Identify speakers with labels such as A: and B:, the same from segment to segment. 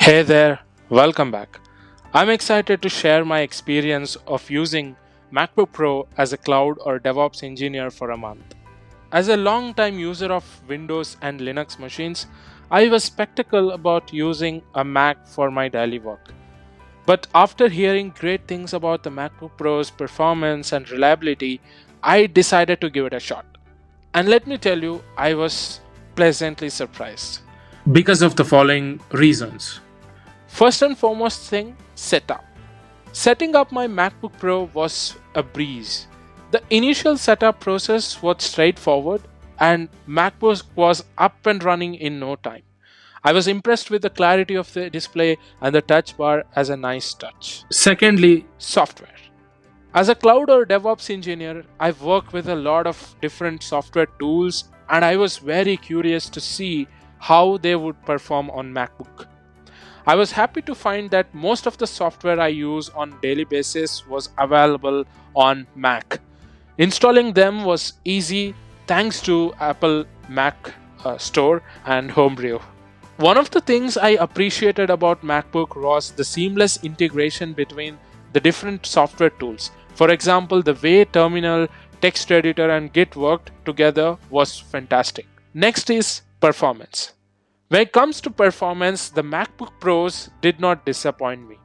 A: Hey there, welcome back. I'm excited to share my experience of using MacBook Pro as a cloud or DevOps engineer for a month. As a long-time user of Windows and Linux machines, I was skeptical about using a Mac for my daily work. But after hearing great things about the MacBook Pro's performance and reliability, I decided to give it a shot. And let me tell you, I was pleasantly surprised because of the following reasons. First and foremost thing, setup. Setting up my MacBook Pro was a breeze. The initial setup process was straightforward and MacBook was up and running in no time. I was impressed with the clarity of the display and the touch bar as a nice touch. Secondly, software. As a cloud or DevOps engineer, I've worked with a lot of different software tools and I was very curious to see how they would perform on MacBook. I was happy to find that most of the software I use on daily basis was available on Mac. Installing them was easy thanks to Apple Mac Store and Homebrew. One of the things I appreciated about MacBook was the seamless integration between the different software tools. For example, the way Terminal, text editor and Git worked together was fantastic. Next is performance. When it comes to performance, the MacBook Pros did not disappoint me.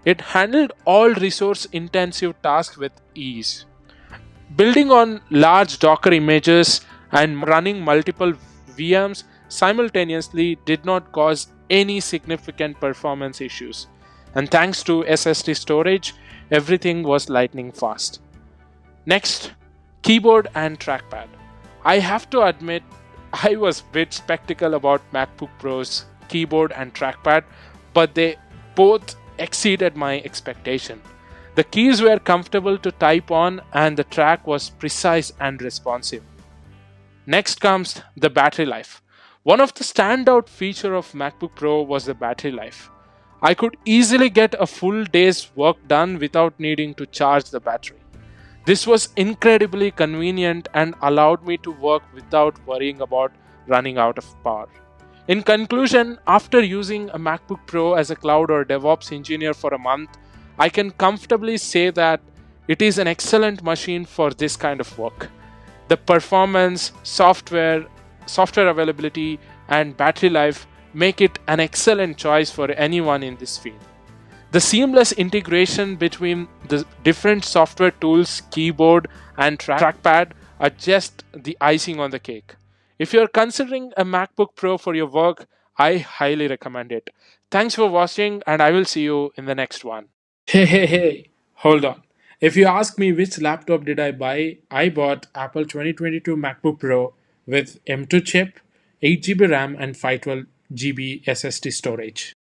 A: It handled all resource intensive tasks with ease. Building on large Docker images and running multiple VMs simultaneously did not cause any significant performance issues. And thanks to SSD storage, everything was lightning fast. Next, keyboard and trackpad. I have to admit, I was a bit skeptical about MacBook Pro's keyboard and trackpad, but they both exceeded my expectation. The keys were comfortable to type on and the track was precise and responsive. Next comes the battery life. One of the standout features of MacBook Pro was the battery life. I could easily get a full day's work done without needing to charge the battery. This was incredibly convenient and allowed me to work without worrying about running out of power. In conclusion, after using a MacBook Pro as a cloud or DevOps engineer for a month, I can comfortably say that it is an excellent machine for this kind of work. The performance, software availability, and battery life make it an excellent choice for anyone in this field. The seamless integration between the different software tools, keyboard, and trackpad are just the icing on the cake. If you're considering a MacBook Pro for your work, I highly recommend it. Thanks for watching, and I will see you in the next one. Hey, hold on. If you ask me which laptop did I buy, I bought Apple 2022 MacBook Pro with M2 chip, 8 GB RAM, and 512 GB SSD storage.